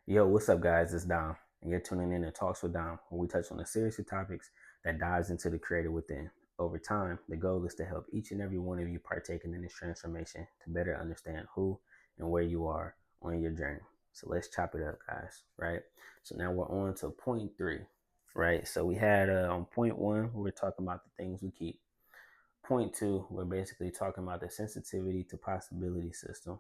Yo, what's up, guys? It's Dom, and you're tuning in to Talks with Dom, where we touch on the serious topics that dives into the creator within. Over time, the goal is to help each and every one of you partaking in this transformation to better understand who and where you are on your journey. So let's chop it up, guys. Right. So now we're on to point three. Right. So we had on point one, we were talking about the things we keep. Point two, we're basically talking about the sensitivity to possibility system,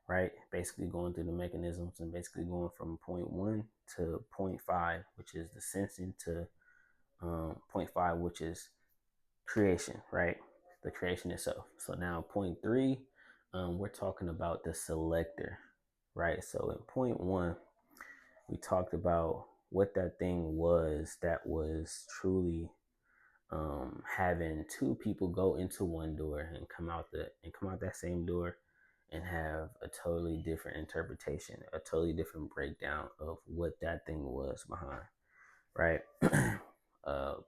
right? Basically going through the mechanisms and basically going from point one to point five, which is the sensing, to point five, which is creation, right? The creation itself. So now point three, we're talking about the selector, right? So in point one, we talked about what that thing was that was truly having two people go into one door and come out that same door and have a totally different interpretation, a totally different breakdown of what that thing was behind, right?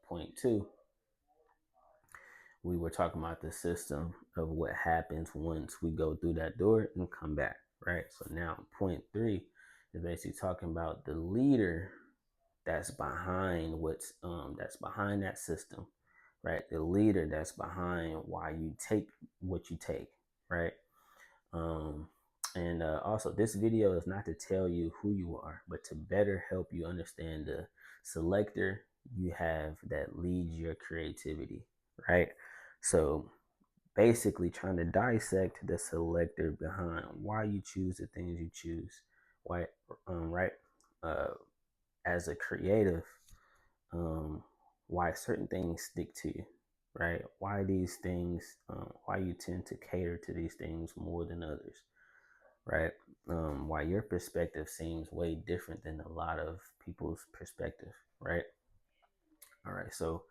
Point two, we were talking about the system of what happens once we go through that door and come back, right? So now point three is basically talking about the leader that's behind that system, right? The leader that's behind why you take what you take, right? Um, and also, this video is not to tell you who you are, but to better help you understand the selector you have that leads your creativity, right? So, basically, trying to dissect the selector behind why you choose the things you choose, why, right? Uh, as a creative, um, why certain things stick to you, right? Why these things, why you tend to cater to these things more than others, right? Why your perspective seems way different than a lot of people's perspective, right? All right, so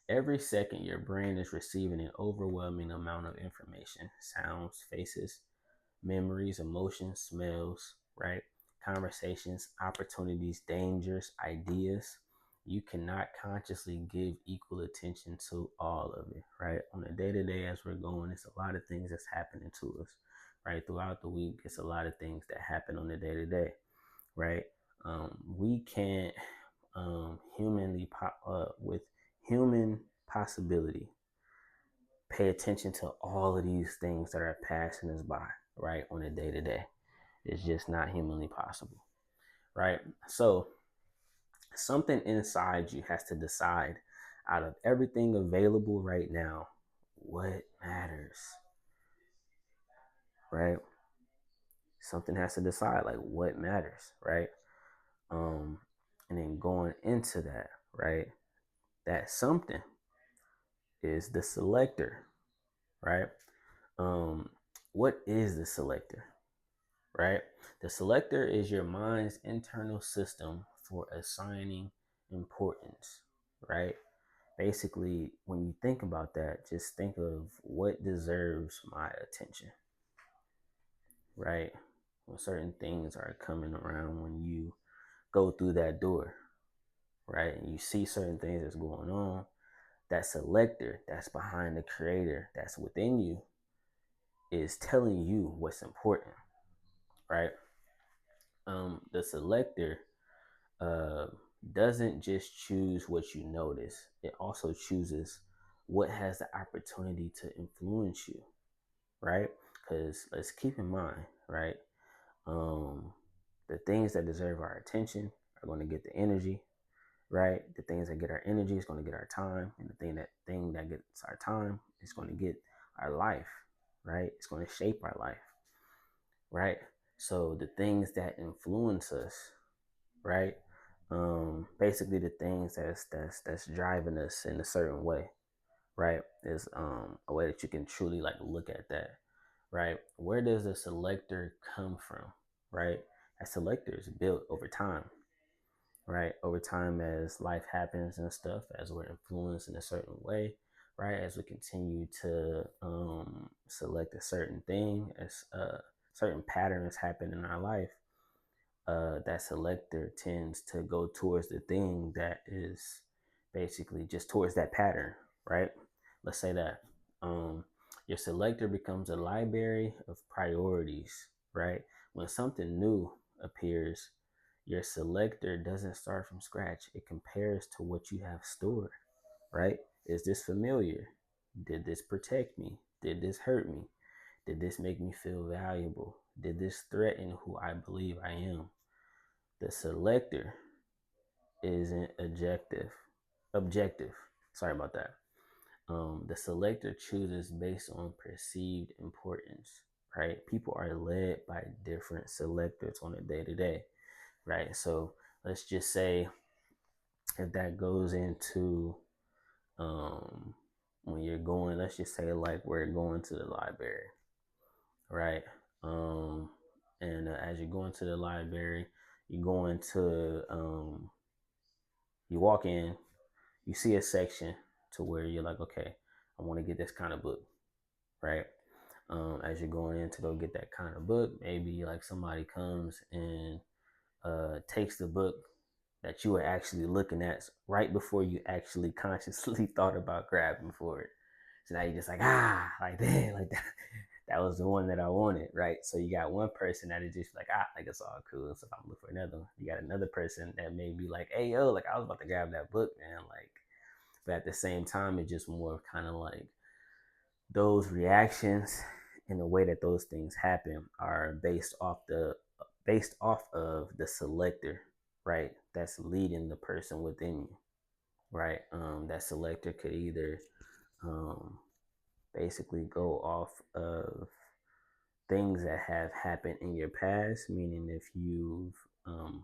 every second your brain is receiving an overwhelming amount of information, sounds, faces, memories, emotions, smells, right? Conversations, opportunities, dangers, ideas. You cannot consciously give equal attention to all of it, right? On a day to day, as we're going, it's a lot of things that's happening to us, right? Throughout the week, it's a lot of things that happen on the day to day, right? We can't with human possibility pay attention to all of these things that are passing us by, right, on a day to day. It's just not humanly possible, right? So something inside you has to decide, out of everything available right now, what matters, right? Something has to decide, like, what matters, right? Um, and then going into that, right? That something is the selector, right? Um, what is the selector? Right? The selector is your mind's internal system for assigning importance, right? Basically, when you think about that, just think of what deserves my attention, right? When certain things are coming around, when you go through that door, right? And you see certain things that's going on, that selector that's behind the creator that's within you is telling you what's important, right? The selector uh, doesn't just choose what you notice, it also chooses what has the opportunity to influence you, right? Because let's keep in mind, right? Um, the things that deserve our attention are going to get the energy, right? The things that get our energy is going to get our time, and the thing that gets our time is going to get our life, right? It's going to shape our life, right? So the things that influence us, right? Basically the things that's driving us in a certain way, right? Is a way that you can truly like look at that, right? Where does the selector come from, right? A selector is built over time, right? Over time, as life happens and stuff, as we're influenced in a certain way, right? As we continue to select a certain thing, as certain patterns happen in our life, that selector tends to go towards the thing that is basically just towards that pattern, right? Let's say that your selector becomes a library of priorities, right? When something new appears, Your selector doesn't start from scratch. It compares to what you have stored, right? Is this familiar? Did this protect me? Did this hurt me? Did this make me feel valuable? Did this threaten who I believe I am? The selector isn't objective. Sorry about that. The selector chooses based on perceived importance, right? People are led by different selectors on a day to day, right? So let's just say if that goes into um, when you're going, let's just say like we're going to the library, right? Um, and as you're going to the library, you go into, you walk in, you see a section to where you're like, okay, I want to get this kind of book, right? As you're going in to go get that kind of book, maybe like somebody comes and takes the book that you were actually looking at right before you actually consciously thought about grabbing for it. So now you're just like, like that, like that. That was the one that I wanted, right? So you got one person that is just like, like it's all cool. So if I'm looking for another one, you got another person that may be like, hey, yo, like I was about to grab that book, man. Like, but at the same time, it's just more kind of like those reactions and the way that those things happen are based off of the selector, right? That's leading the person within you, right? That selector could either um, basically go off of things that have happened in your past, meaning if you've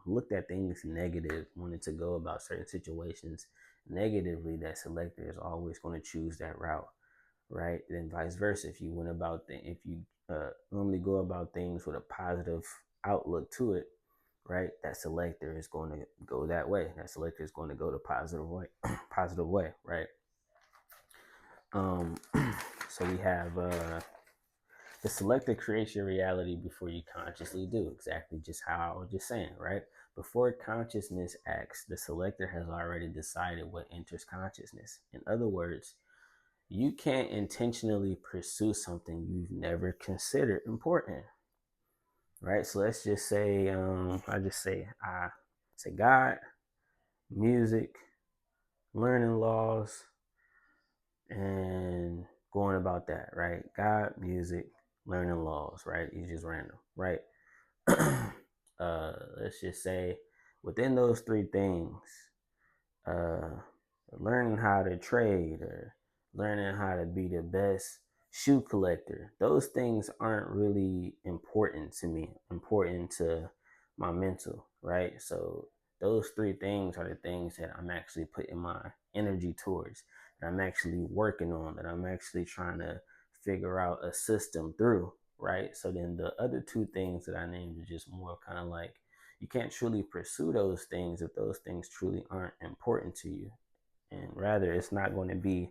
looked at things negative, wanted to go about certain situations negatively, that selector is always going to choose that route, right? Then vice versa, if you went about if you normally go about things with a positive outlook to it, right? That selector is going to go that way. That selector is going to go the positive way, positive way, right? Um, so we have the selector creates your reality before you consciously do. Exactly just how I was just saying, right? Before consciousness acts, the selector has already decided what enters consciousness. In other words, you can't intentionally pursue something you've never considered important, right? So let's just say, I say God, music, learning laws, and going about that, right? God, music, learning laws, right? It's just random, right? Let's just say within those three things, uh, learning how to trade or learning how to be the best shoe collector, those things aren't really important to me, important to my mental, right? So those three things are the things that I'm actually putting my energy towards, that I'm actually working on, that I'm actually trying to figure out a system through, right? So then the other two things that I named are just more kind of like, you can't truly pursue those things if those things truly aren't important to you, and rather it's not going to be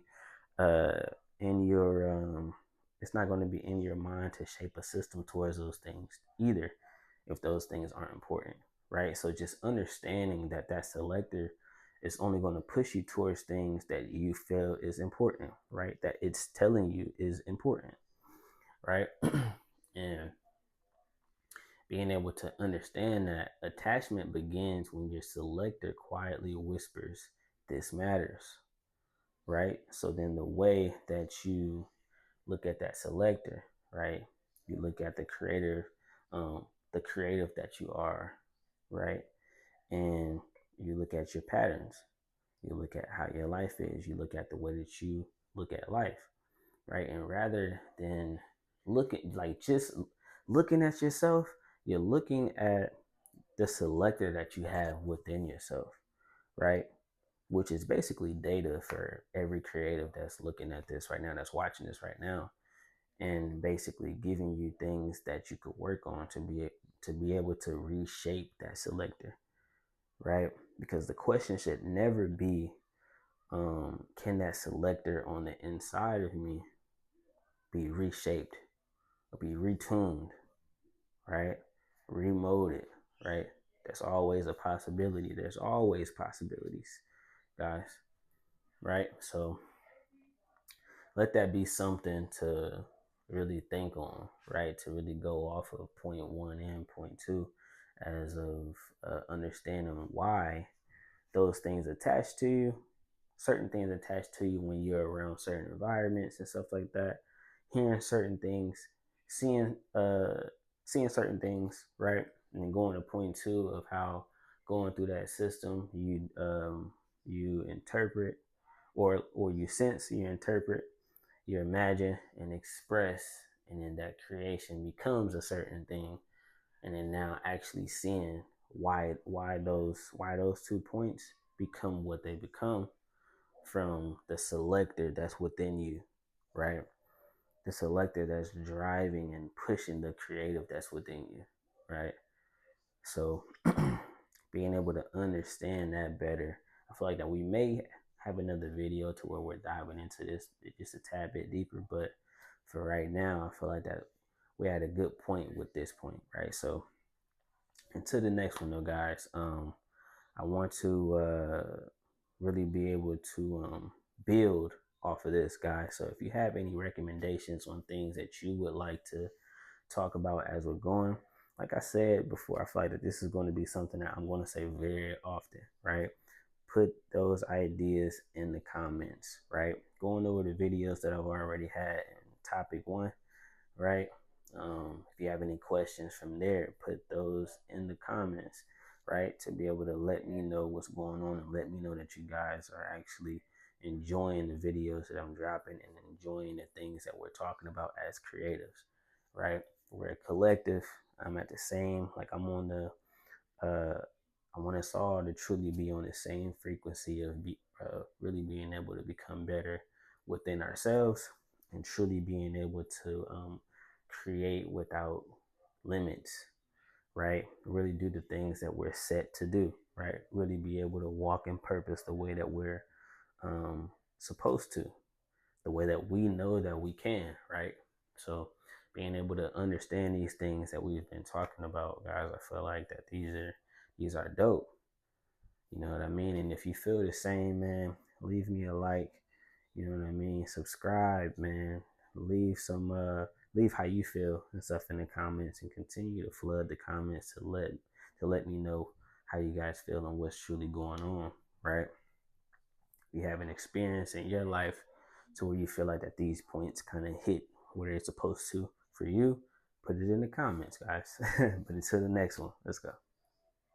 uh in your it's not going to be in your mind to shape a system towards those things either if those things aren't important, right? So just understanding that that selector is only going to push you towards things that you feel is important, right? That it's telling you is important, right? And being able to understand that attachment begins when your selector quietly whispers, this matters, right? So then the way that you look at that selector, right? You look at the creative that you are, right? And you look at your patterns. You look at how your life is. You look at the way that you look at life, right? And rather than just looking at yourself, you're looking at the selector that you have within yourself, right? Which is basically data for every creative that's looking at this right now, that's watching this right now, and basically giving you things that you could work on to be able to reshape that selector, right? Because the question should never be, can that selector on the inside of me be reshaped or be retuned, right? Remolded, right? That's always a possibility. There's always possibilities, guys, right? So let that be something to really think on, right? To really go off of point one and point two as of understanding why those things attach to you, certain things attach to you when you're around certain environments and stuff like that, hearing certain things, seeing seeing certain things, right? And then going to point two of how going through that system you interpret or you sense, you interpret, you imagine and express, and then that creation becomes a certain thing, and then now actually seeing why those 2 points become what they become from the selector that's within you, right? The selector that's driving and pushing the creative that's within you, right? So being able to understand that better, I feel like that we may have another video to where we're diving into this just a tad bit deeper, but for right now, I feel like that we had a good point with this point, right? So into the next one though, guys. I want to really be able to build off of this, guys. So if you have any recommendations on things that you would like to talk about as we're going, like I said before, I feel like that this is going to be something that I'm going to say very often, right? Put those ideas in the comments, right? Going over the videos that I've already had in topic one, right? If you have any questions from there, put those in the comments, right? To be able to let me know what's going on and let me know that you guys are actually enjoying the videos that I'm dropping and enjoying the things that we're talking about as creatives, right? We're a collective. I'm at the same, like I'm on the uh, I want us all to truly be on the same frequency of really being able to become better within ourselves and truly being able to create without limits, right? Really do the things that we're set to do, right? Really be able to walk in purpose the way that we're supposed to, the way that we know that we can, right? So being able to understand these things that we've been talking about, guys, I feel like that these are dope. You know what I mean? And if you feel the same, man, leave me a like. You know what I mean? Subscribe, man. Leave some leave how you feel and stuff in the comments, and continue to flood the comments to let me know how you guys feel and what's truly going on, right? You have an experience in your life to where you feel like that these points kind of hit where they're supposed to for you, put it in the comments, guys. But until the next one, let's go.